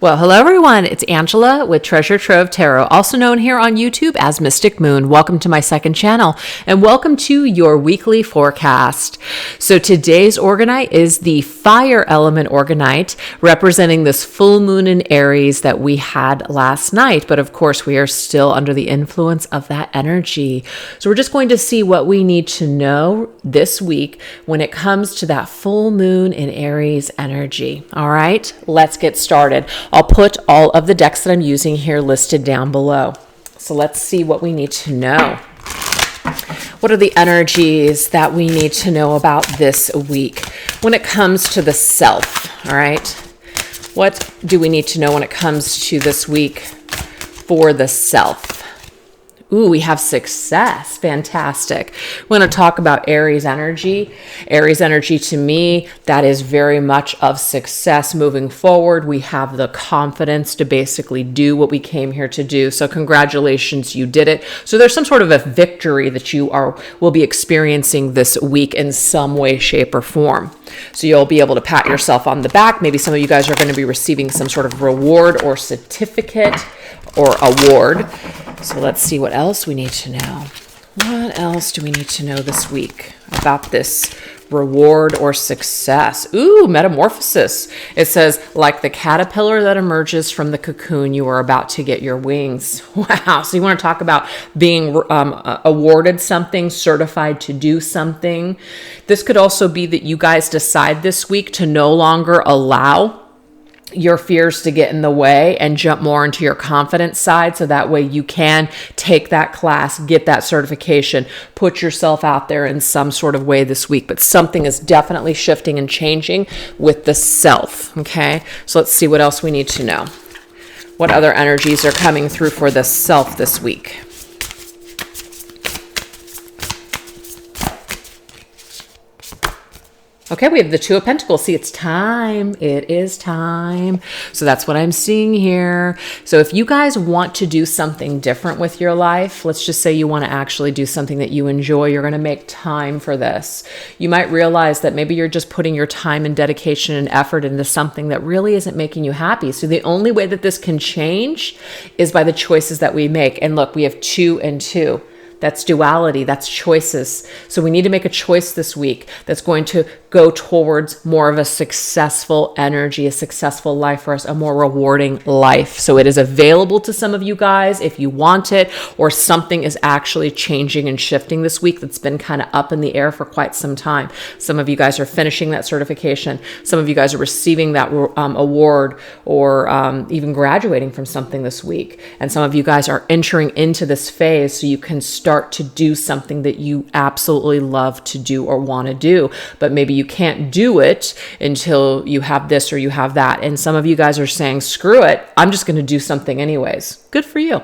Well, hello everyone. It's Angela with Treasure Trove Tarot, also known here on YouTube as Mystic Moon. Welcome to my second channel and welcome to your weekly forecast. So today's Organite is the fire element Organite, representing this full moon in Aries that we had last night. But of course, we are still under the influence of that energy. So we're just going to see what we need to know this week when it comes to that full moon in Aries energy. All right, let's get started. I'll put all of the decks that I'm using here listed down below. So let's see what we need to know. What are the energies that we need to know about this week when it comes to the self? All right. What do we need to know when it comes to this week for the self? Ooh, we have success. Fantastic. We're going to talk about Aries energy. Aries energy, to me, that is very much of success moving forward. We have the confidence to basically do what we came here to do. So congratulations, you did it. So there's some sort of a victory that you will be experiencing this week in some way, shape, or form. So you'll be able to pat yourself on the back. Maybe some of you guys are going to be receiving some sort of reward or certificate or award. So let's see what else we need to know. What else do we need to know this week about this reward or success? Ooh, Metamorphosis. It says, like the caterpillar that emerges from the cocoon, you are about to get your wings. Wow. So you want to talk about being awarded something, certified to do something. This could also be that you guys decide this week to no longer allow your fears to get in the way and jump more into your confidence side. So that way you can take that class, get that certification, put yourself out there in some sort of way this week. But something is definitely shifting and changing with the self. Okay. So let's see what else we need to know. What other energies are coming through for the self this week? Okay, we have the Two of Pentacles. See, it's time. It is time. So that's what I'm seeing here. So if you guys want to do something different with your life, let's just say you want to actually do something that you enjoy, you're going to make time for this. You might realize that maybe you're just putting your time and dedication and effort into something that really isn't making you happy. So the only way that this can change is by the choices that we make. And look, we have 2 and 2. That's duality. That's choices. So we need to make a choice this week that's going to go towards more of a successful energy, a successful life for us, a more rewarding life. So it is available to some of you guys if you want it, or something is actually changing and shifting this week that's been kind of up in the air for quite some time. Some of you guys are finishing that certification. Some of you guys are receiving that award, or even graduating from something this week. And some of you guys are entering into this phase so you can start to do something that you absolutely love to do or want to do, but maybe you can't do it until you have this or you have that. And some of you guys are saying, screw it, I'm just going to do something anyways. Good for you.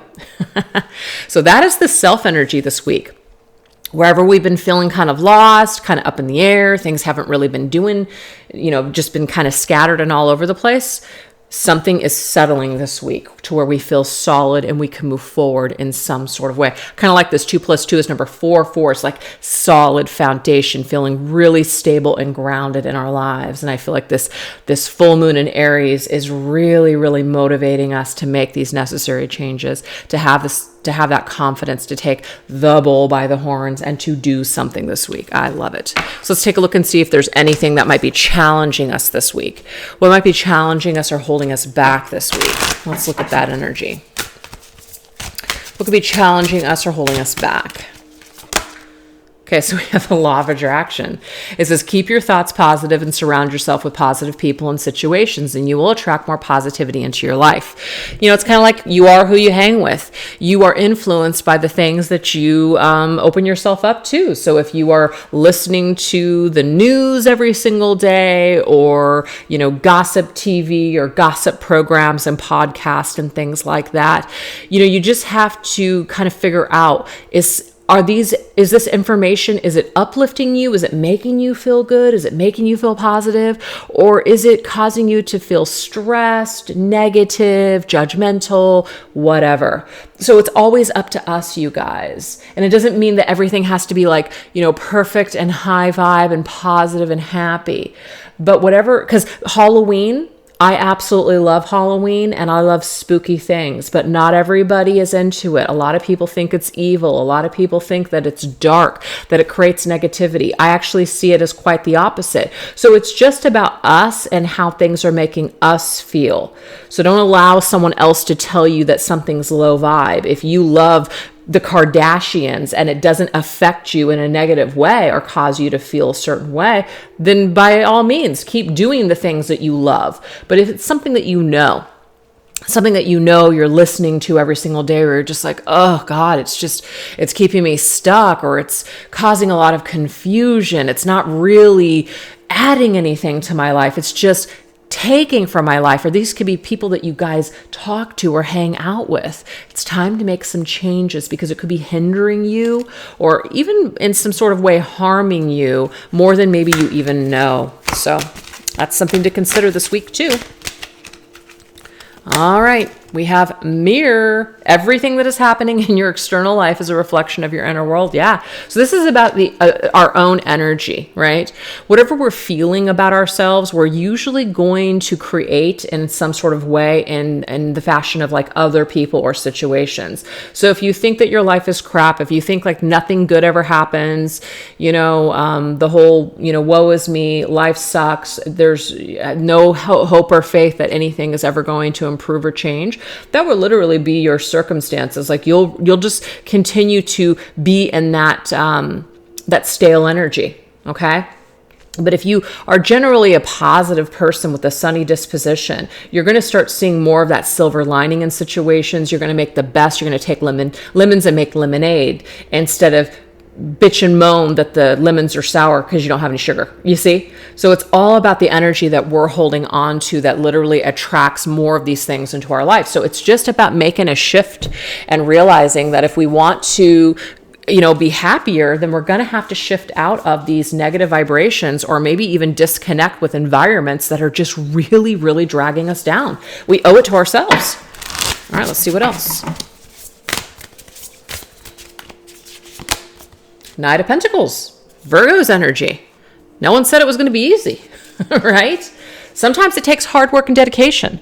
So that is the self energy this week. Wherever we've been feeling kind of lost, kind of up in the air, things haven't really been doing, just been kind of scattered and all over the place. Something is settling this week to where we feel solid and we can move forward in some sort of way. Kind of like this 2 + 2 is number 4. 4 is like solid foundation, feeling really stable and grounded in our lives. And I feel like this full moon in Aries is really, really motivating us to make these necessary changes, to have that confidence to take the bull by the horns and to do something this week. I love it. So let's take a look and see if there's anything that might be challenging us this week. What might be challenging us or holding us back this week? Let's look at that energy. What could be challenging us or holding us back? Okay, so we have the law of attraction. It says, keep your thoughts positive and surround yourself with positive people and situations, and you will attract more positivity into your life. It's kind of like you are who you hang with. You are influenced by the things that you open yourself up to. So if you are listening to the news every single day, or, gossip TV or gossip programs and podcasts and things like that, you just have to kind of figure out, is this information, is it uplifting you? Is it making you feel good? Is it making you feel positive? Or is it causing you to feel stressed, negative, judgmental, whatever? So it's always up to us, you guys. And it doesn't mean that everything has to be like, perfect and high vibe and positive and happy. But whatever, because Halloween, I absolutely love Halloween and I love spooky things, but not everybody is into it. A lot of people think it's evil. A lot of people think that it's dark, that it creates negativity. I actually see it as quite the opposite. So it's just about us and how things are making us feel. So don't allow someone else to tell you that something's low vibe. If you love the Kardashians and it doesn't affect you in a negative way or cause you to feel a certain way, then by all means, keep doing the things that you love. But if it's something that you know you're listening to every single day, where you're just like, oh God, it's keeping me stuck, or it's causing a lot of confusion, it's not really adding anything to my life, it's just taking from my life, or these could be people that you guys talk to or hang out with. It's time to make some changes, because it could be hindering you or even in some sort of way harming you more than maybe you even know. So that's something to consider this week too. All right, we have mirror. Everything that is happening in your external life is a reflection of your inner world. Yeah. So this is about our own energy, right? Whatever we're feeling about ourselves, we're usually going to create in some sort of way in the fashion of like other people or situations. So if you think that your life is crap, if you think like nothing good ever happens, the whole, woe is me, life sucks, there's no hope or faith that anything is ever going to improve or change, that will literally be your circumstances. Like you'll just continue to be in that stale energy. Okay. But if you are generally a positive person with a sunny disposition, you're going to start seeing more of that silver lining in situations. You're going to make the best. You're going to take lemons and make lemonade instead of bitch and moan that the lemons are sour because you don't have any sugar. You see? So it's all about the energy that we're holding on to that literally attracts more of these things into our life. So it's just about making a shift and realizing that if we want to be happier, then we're going to have to shift out of these negative vibrations, or maybe even disconnect with environments that are just really, really dragging us down. We owe it to ourselves. All right, let's see what else. Knight of Pentacles, Virgo's energy. No one said it was going to be easy, right? Sometimes it takes hard work and dedication.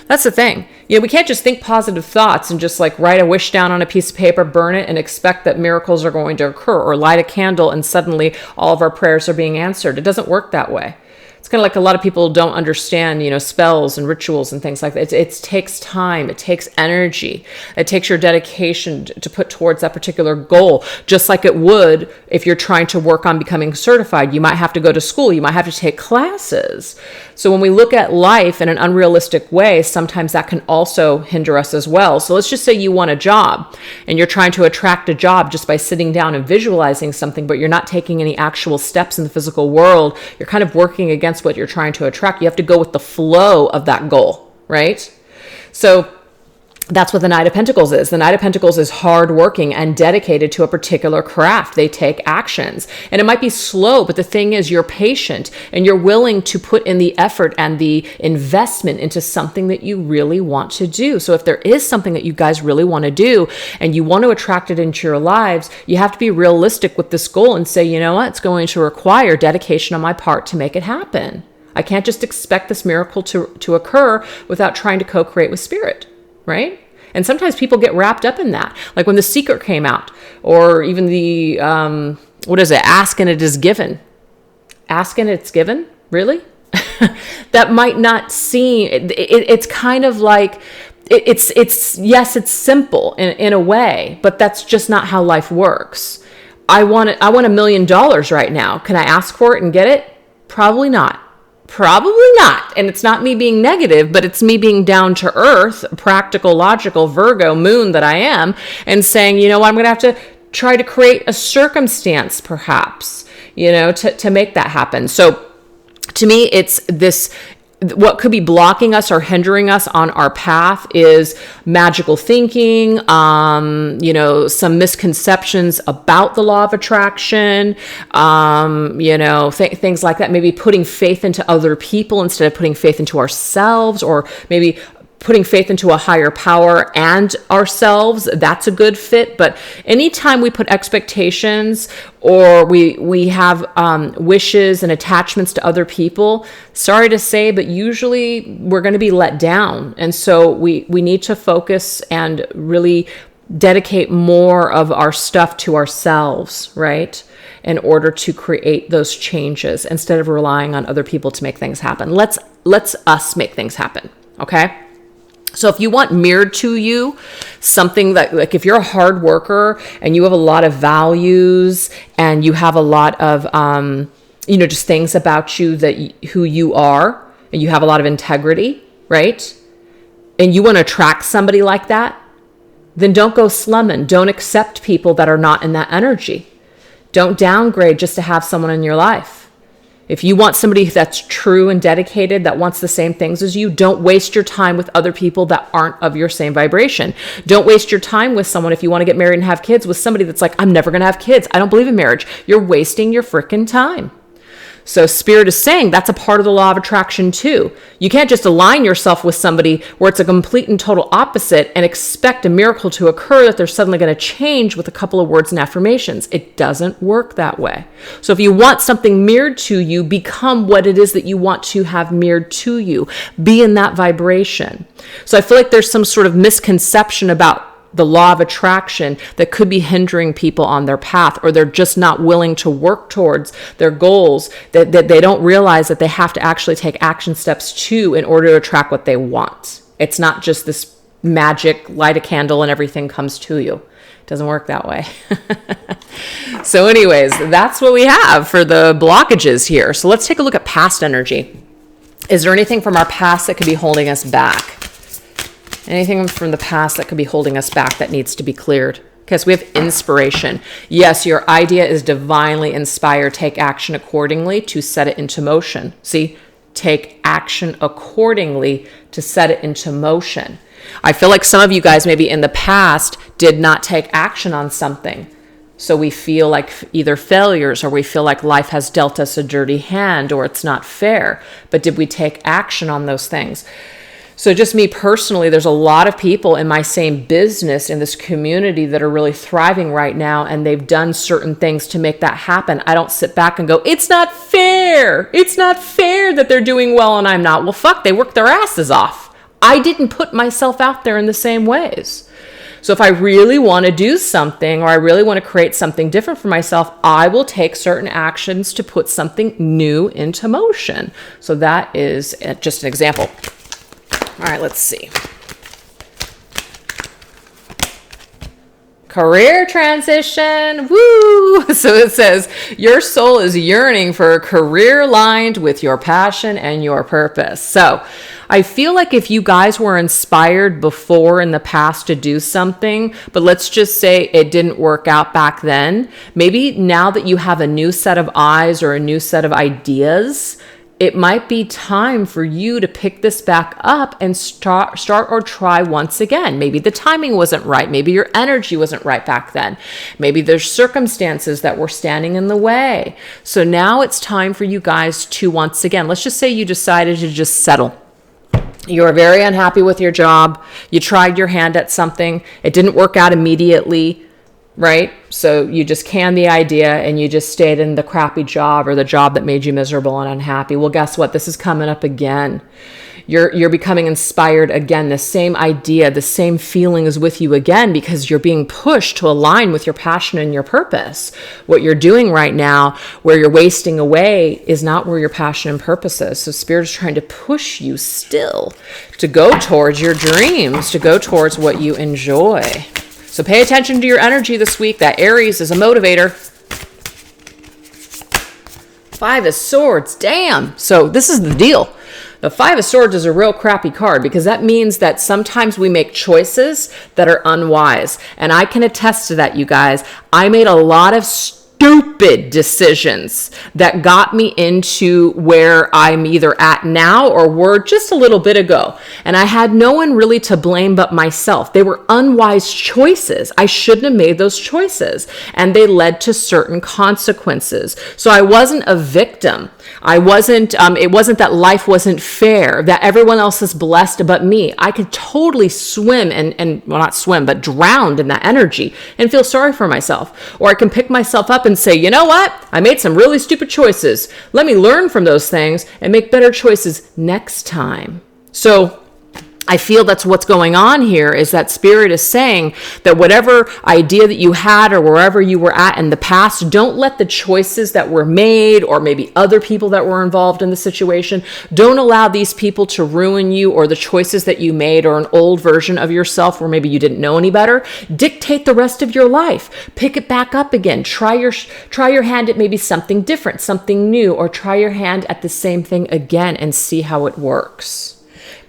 That's the thing. We can't just think positive thoughts and just like write a wish down on a piece of paper, burn it, and expect that miracles are going to occur, or light a candle and suddenly all of our prayers are being answered. It doesn't work that way. It's kind of like a lot of people don't understand, spells and rituals and things like that. It takes time. It takes energy. It takes your dedication to put towards that particular goal, just like it would if you're trying to work on becoming certified. You might have to go to school. You might have to take classes. So when we look at life in an unrealistic way, sometimes that can also hinder us as well. So let's just say you want a job and you're trying to attract a job just by sitting down and visualizing something, but you're not taking any actual steps in the physical world. You're kind of working against what you're trying to attract. You have to go with the flow of that goal, right? So that's what the Knight of Pentacles is. The Knight of Pentacles is hardworking and dedicated to a particular craft. They take actions, and it might be slow, but the thing is you're patient and you're willing to put in the effort and the investment into something that you really want to do. So if there is something that you guys really want to do and you want to attract it into your lives, you have to be realistic with this goal and say, you know what, it's going to require dedication on my part to make it happen. I can't just expect this miracle to occur without trying to co-create with spirit. Right? And sometimes people get wrapped up in that. Like when The Secret came out, or even the, ask and it is given. Ask and it's given? Really? That might not seem, it's kind of like, yes, it's simple in a way, but that's just not how life works. I want $1 million right now. Can I ask for it and get it? Probably not. Probably not. And it's not me being negative, but it's me being down to earth, practical, logical, Virgo moon that I am, and saying, I'm going to have to try to create a circumstance perhaps, to make that happen. So to me, it's this, what could be blocking us or hindering us on our path is magical thinking, some misconceptions about the law of attraction, things like that. Maybe putting faith into other people instead of putting faith into ourselves, or maybe putting faith into a higher power and ourselves, that's a good fit. But anytime we put expectations or we have wishes and attachments to other people, sorry to say, but usually we're going to be let down. And so we need to focus and really dedicate more of our stuff to ourselves, right? In order to create those changes instead of relying on other people to make things happen. Let's us make things happen, okay? So if you want mirrored to you something that, like if you're a hard worker and you have a lot of values and you have a lot of, just things about you who you are, and you have a lot of integrity, right? And you want to attract somebody like that, then don't go slumming. Don't accept people that are not in that energy. Don't downgrade just to have someone in your life. If you want somebody that's true and dedicated, that wants the same things as you, don't waste your time with other people that aren't of your same vibration. Don't waste your time with someone, if you want to get married and have kids, with somebody that's like, I'm never going to have kids. I don't believe in marriage. You're wasting your freaking time. So Spirit is saying that's a part of the law of attraction too. You can't just align yourself with somebody where it's a complete and total opposite and expect a miracle to occur that they're suddenly going to change with a couple of words and affirmations. It doesn't work that way. So if you want something mirrored to you, become what it is that you want to have mirrored to you. Be in that vibration. So I feel like there's some sort of misconception about the law of attraction that could be hindering people on their path, or they're just not willing to work towards their goals, that they don't realize that they have to actually take action steps too in order to attract what they want. It's not just this magic, light a candle and everything comes to you. It doesn't work that way. So anyways, that's what we have for the blockages here. So let's take a look at past energy. Is there anything from our past that could be holding us back? Anything from the past that could be holding us back that needs to be cleared? Okay, so we have inspiration. Yes, your idea is divinely inspired. Take action accordingly to set it into motion. See, take action accordingly to set it into motion. I feel like some of you guys maybe in the past did not take action on something. So we feel like either failures, or we feel like life has dealt us a dirty hand, or it's not fair. But did we take action on those things? So just me personally, there's a lot of people in my same business, in this community, that are really thriving right now, and they've done certain things to make that happen. I don't sit back and go, it's not fair. It's not fair that they're doing well and I'm not. Well, fuck, they worked their asses off. I didn't put myself out there in the same ways. So if I really want to do something, or I really want to create something different for myself, I will take certain actions to put something new into motion. So that is just an example. All right, let's see. Career transition. Woo! So it says, your soul is yearning for a career aligned with your passion and your purpose. So I feel like if you guys were inspired before in the past to do something, but let's just say it didn't work out back then, maybe now that you have a new set of eyes or a new set of ideas, it might be time for you to pick this back up and start or try once again. Maybe the timing wasn't right. Maybe your energy wasn't right back then. Maybe there's circumstances that were standing in the way. So now it's time for you guys to, once again, let's just say you decided to just settle. You were very unhappy with your job. You tried your hand at something. It didn't work out immediately. Right? So you just canned the idea and you just stayed in the crappy job, or the job that made you miserable and unhappy. Well, guess what? This is coming up again. You're becoming inspired again. The same idea, the same feeling is with you again, because you're being pushed to align with your passion and your purpose. What you're doing right now, where you're wasting away, is not where your passion and purpose is. So Spirit is trying to push you still to go towards your dreams, to go towards what you enjoy. So pay attention to your energy this week. That Aries is a motivator. Five of Swords. Damn. So this is the deal. The Five of Swords is a real crappy card, because that means that sometimes we make choices that are unwise. And I can attest to that, you guys. I made a lot of stupid decisions that got me into where I'm either at now or were just a little bit ago. And I had no one really to blame but myself. They were unwise choices. I shouldn't have made those choices, and they led to certain consequences. So I wasn't a victim. It wasn't that life wasn't fair, that everyone else is blessed but me. I could totally swim well, not swim, but drown in that energy and feel sorry for myself. Or I can pick myself up and say, you know what? I made some really stupid choices. Let me learn from those things and make better choices next time. So I feel that's what's going on here, is that Spirit is saying that whatever idea that you had or wherever you were at in the past, don't let the choices that were made, or maybe other people that were involved in the situation, don't allow these people to ruin you, or the choices that you made, or an old version of yourself where maybe you didn't know any better, dictate the rest of your life. Pick it back up again. Try your hand at maybe something different, something new, or try your hand at the same thing again and see how it works.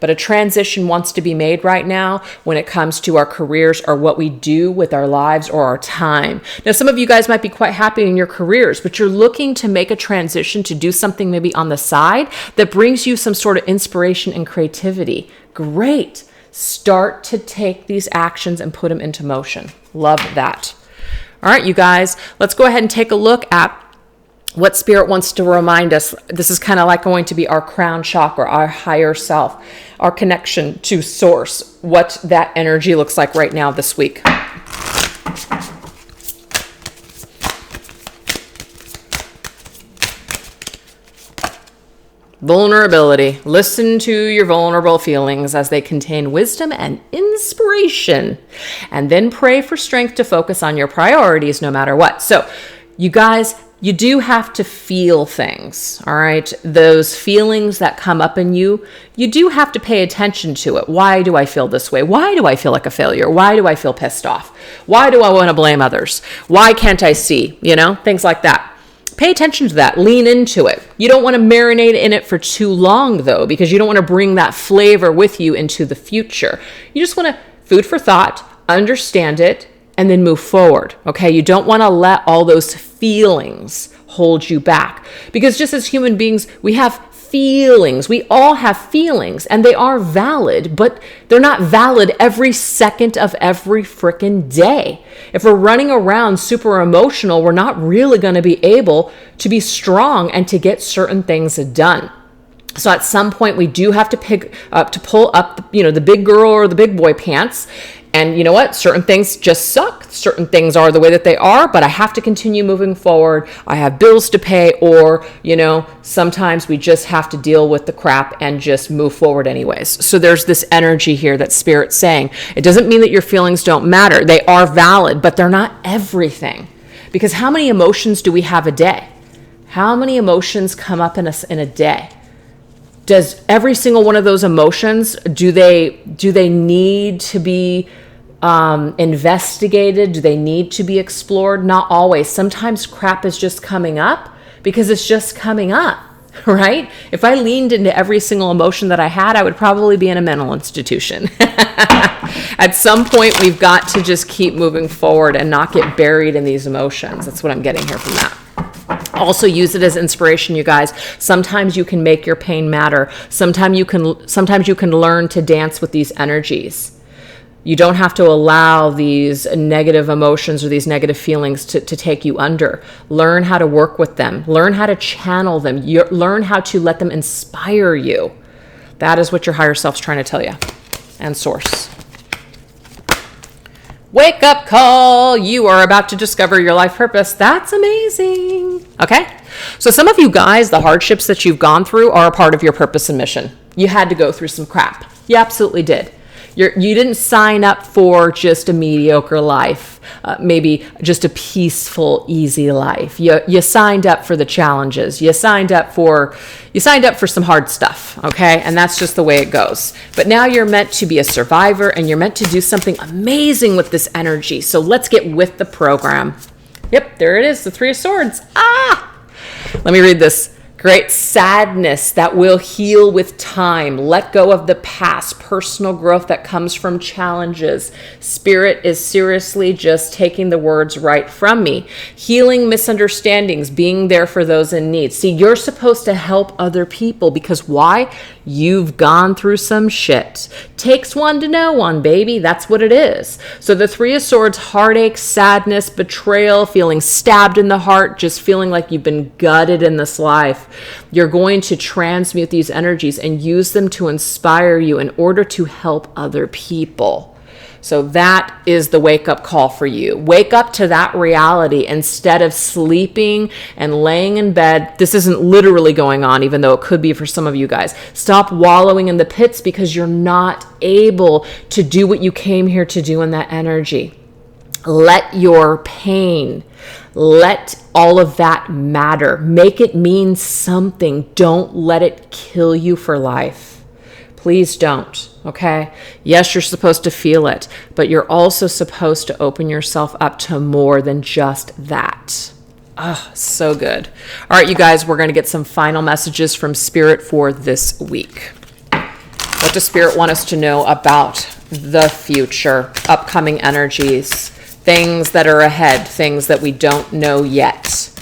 But a transition wants to be made right now when it comes to our careers, or what we do with our lives or our time. Now, some of you guys might be quite happy in your careers, but you're looking to make a transition to do something maybe on the side that brings you some sort of inspiration and creativity. Great. Start to take these actions and put them into motion. Love that. All right, you guys, let's go ahead and take a look at what Spirit wants to remind us. This is kind of like going to be our crown chakra, our higher self, our connection to source, what that energy looks like right now this week. Vulnerability. Listen to your vulnerable feelings as they contain wisdom and inspiration. And then pray for strength to focus on your priorities no matter what. So, you guys, you do have to feel things, all right? Those feelings that come up in you, you do have to pay attention to it. Why do I feel this way? Why do I feel like a failure? Why do I feel pissed off? Why do I want to blame others? Why can't I see? Things like that. Pay attention to that. Lean into it. You don't want to marinate in it for too long, though, because you don't want to bring that flavor with you into the future. You just want to food for thought, understand it, and then move forward, okay? You don't want to let all those feelings hold you back, because just as human beings, we have feelings. We all have feelings, and they are valid, but they're not valid every second of every freaking day. If we're running around super emotional, we're not really going to be able to be strong and to get certain things done. So at some point, we do have to pull up, the big girl or the big boy pants. And you know what? Certain things just suck. Certain things are the way that they are, but I have to continue moving forward. I have bills to pay, or, sometimes we just have to deal with the crap and just move forward anyways. So there's this energy here that Spirit's saying. It doesn't mean that your feelings don't matter. They are valid, but they're not everything. Because how many emotions do we have a day? How many emotions come up in a day? Does every single one of those emotions, do they need to be investigated? Do they need to be explored? Not always. Sometimes crap is just coming up because it's just coming up, right? If I leaned into every single emotion that I had, I would probably be in a mental institution. At some point, we've got to just keep moving forward and not get buried in these emotions. That's what I'm getting here from that. Also use it as inspiration, you guys. Sometimes you can make your pain matter. Sometimes you can learn to dance with these energies. You don't have to allow these negative emotions or these negative feelings to take you under. Learn how to work with them. Learn how to channel them. Learn how to let them inspire you. That is what your higher self's trying to tell you. And source. Wake up call. You are about to discover your life purpose. That's amazing. Okay. So some of you guys, the hardships that you've gone through are a part of your purpose and mission. You had to go through some crap. You absolutely did. You didn't sign up for just a mediocre life, maybe just a peaceful, easy life. You signed up for the challenges. You signed up for some hard stuff, okay? And that's just the way it goes. But now you're meant to be a survivor, and you're meant to do something amazing with this energy. So let's get with the program. Yep, there it is, the Three of Swords. Let me read this. Great sadness that will heal with time. Let go of the past. Personal growth that comes from challenges. Spirit is seriously just taking the words right from me. Healing misunderstandings. Being there for those in need. See, you're supposed to help other people because why? You've gone through some shit. Takes one to know one, baby. That's what it is. So the Three of Swords, heartache, sadness, betrayal, feeling stabbed in the heart, just feeling like you've been gutted in this life. You're going to transmute these energies and use them to inspire you in order to help other people. So that is the wake-up call for you. Wake up to that reality instead of sleeping and laying in bed. This isn't literally going on, even though it could be for some of you guys. Stop wallowing in the pits because you're not able to do what you came here to do in that energy. Let your pain, let all of that matter. Make it mean something. Don't let it kill you for life. Please don't, okay? Yes, you're supposed to feel it, but you're also supposed to open yourself up to more than just that. Oh, so good. All right, you guys, we're going to get some final messages from Spirit for this week. What does Spirit want us to know about the future, upcoming energies, things that are ahead, things that we don't know yet?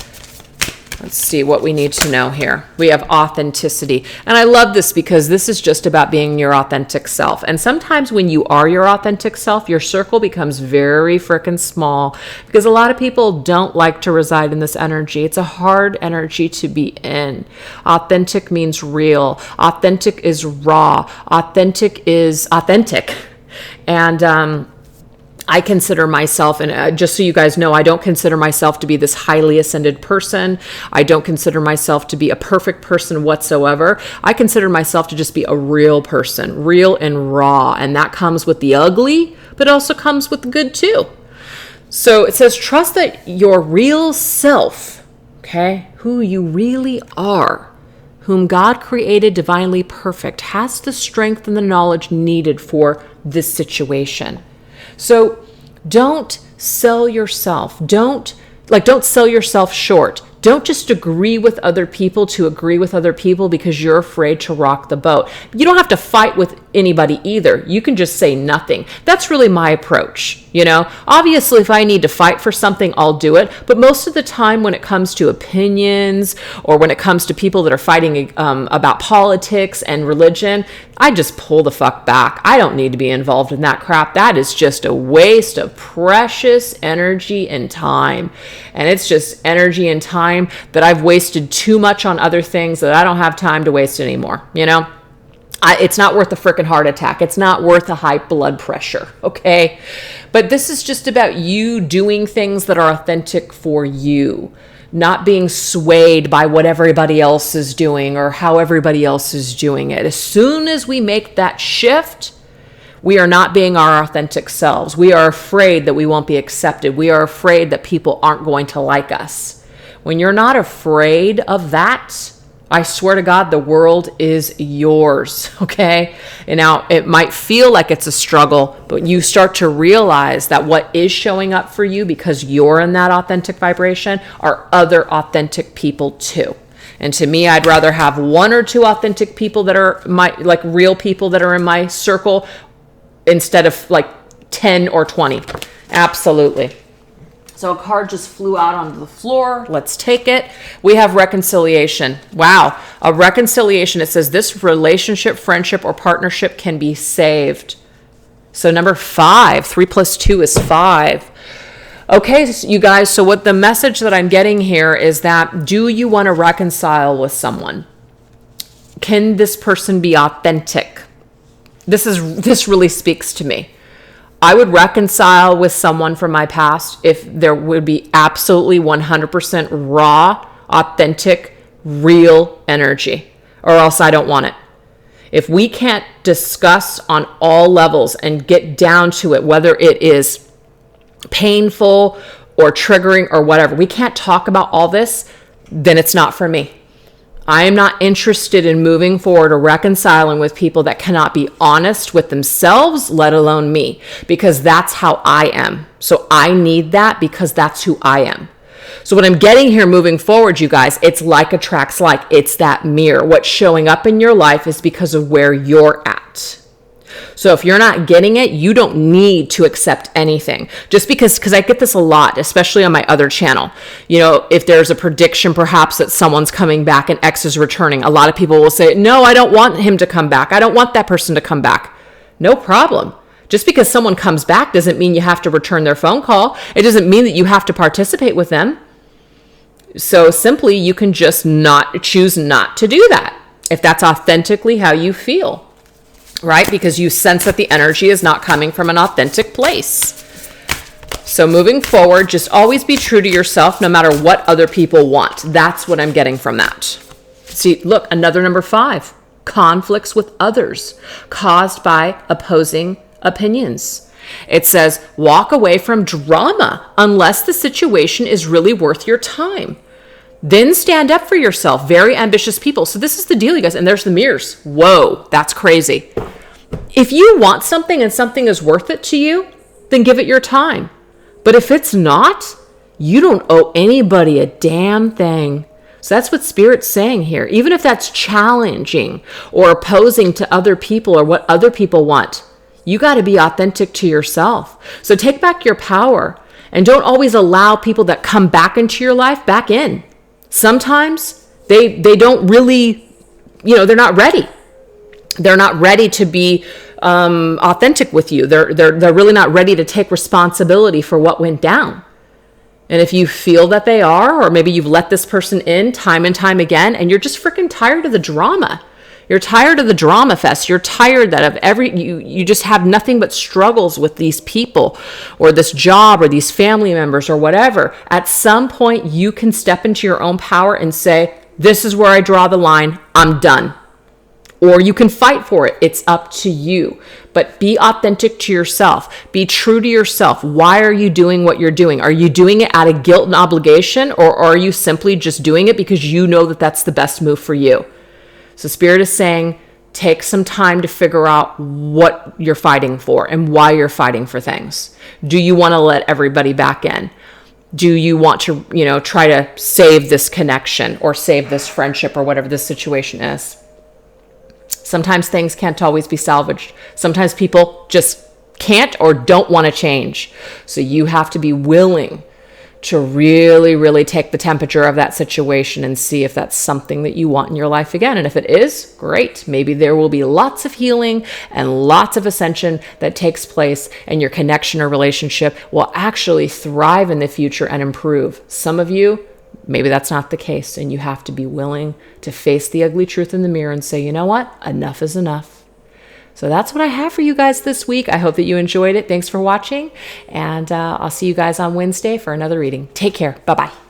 Let's see what we need to know here. We have authenticity. And I love this because this is just about being your authentic self. And sometimes when you are your authentic self, your circle becomes very freaking small because a lot of people don't like to reside in this energy. It's a hard energy to be in. Authentic means real. Authentic is raw. Authentic is authentic. And, I consider myself, and just so you guys know, I don't consider myself to be this highly ascended person. I don't consider myself to be a perfect person whatsoever. I consider myself to just be a real person, real and raw. And that comes with the ugly, but also comes with the good too. So it says, trust that your real self, okay, who you really are, whom God created divinely perfect, has the strength and the knowledge needed for this situation. So don't sell yourself. Don't sell yourself short. Don't just agree with other people to agree with other people because you're afraid to rock the boat. You don't have to fight with anybody either. You can just say nothing. That's really my approach. Obviously, if I need to fight for something, I'll do it. But most of the time when it comes to opinions or when it comes to people that are fighting about politics and religion, I just pull the fuck back. I don't need to be involved in that crap. That is just a waste of precious energy and time. And it's just energy and time that I've wasted too much on other things that I don't have time to waste anymore. It's not worth a freaking heart attack. It's not worth a high blood pressure, okay? But this is just about you doing things that are authentic for you, not being swayed by what everybody else is doing or how everybody else is doing it. As soon as we make that shift, we are not being our authentic selves. We are afraid that we won't be accepted. We are afraid that people aren't going to like us. When you're not afraid of that, I swear to God, the world is yours, okay? And now it might feel like it's a struggle, but you start to realize that what is showing up for you because you're in that authentic vibration are other authentic people too. And to me, I'd rather have one or two authentic people that are real people that are in my circle instead of 10 or 20. Absolutely. So a card just flew out onto the floor. Let's take it. We have reconciliation. Wow. A reconciliation. It says this relationship, friendship, or partnership can be saved. So number 5, 3 + 2 is 5. Okay, you guys. So what the message that I'm getting here is that, do you want to reconcile with someone? Can this person be authentic? This really speaks to me. I would reconcile with someone from my past if there would be absolutely 100% raw, authentic, real energy, or else I don't want it. If we can't discuss on all levels and get down to it, whether it is painful or triggering or whatever, we can't talk about all this, then it's not for me. I am not interested in moving forward or reconciling with people that cannot be honest with themselves, let alone me, because that's how I am. So I need that because that's who I am. So what I'm getting here moving forward, you guys, it's like attracts like. It's that mirror. What's showing up in your life is because of where you're at. So if you're not getting it, you don't need to accept anything. Just because I get this a lot, especially on my other channel. If there's a prediction perhaps that someone's coming back and X is returning, a lot of people will say, no, I don't want him to come back. I don't want that person to come back. No problem. Just because someone comes back doesn't mean you have to return their phone call. It doesn't mean that you have to participate with them. So simply, you can just choose not to do that if that's authentically how you feel, right? Because you sense that the energy is not coming from an authentic place. So moving forward, just always be true to yourself no matter what other people want. That's what I'm getting from that. See, look, another number 5, conflicts with others caused by opposing opinions. It says, walk away from drama unless the situation is really worth your time. Then stand up for yourself. Very ambitious people. So this is the deal, you guys. And there's the mirrors. Whoa, that's crazy. If you want something and something is worth it to you, then give it your time. But if it's not, you don't owe anybody a damn thing. So that's what Spirit's saying here. Even if that's challenging or opposing to other people or what other people want, you got to be authentic to yourself. So take back your power and don't always allow people that come back into your life back in. Sometimes they don't really, they're not ready. They're not ready to be authentic with you. They're really not ready to take responsibility for what went down. And if you feel that they are, or maybe you've let this person in time and time again, and you're just freaking tired of the drama. You're tired of the drama fest. You're tired that of you just have nothing but struggles with these people or this job or these family members or whatever. At some point, you can step into your own power and say, this is where I draw the line. I'm done. Or you can fight for it. It's up to you. But be authentic to yourself. Be true to yourself. Why are you doing what you're doing? Are you doing it out of guilt and obligation? Or are you simply just doing it because you know that that's the best move for you? So Spirit is saying, take some time to figure out what you're fighting for and why you're fighting for things. Do you want to let everybody back in? Do you want to, try to save this connection or save this friendship or whatever this situation is? Sometimes things can't always be salvaged. Sometimes people just can't or don't want to change. So you have to be willing to really, really take the temperature of that situation and see if that's something that you want in your life again. And if it is, great. Maybe there will be lots of healing and lots of ascension that takes place, and your connection or relationship will actually thrive in the future and improve. Some of you, maybe that's not the case, and you have to be willing to face the ugly truth in the mirror and say, you know what? Enough is enough. So that's what I have for you guys this week. I hope that you enjoyed it. Thanks for watching, and I'll see you guys on Wednesday for another reading. Take care. Bye-bye.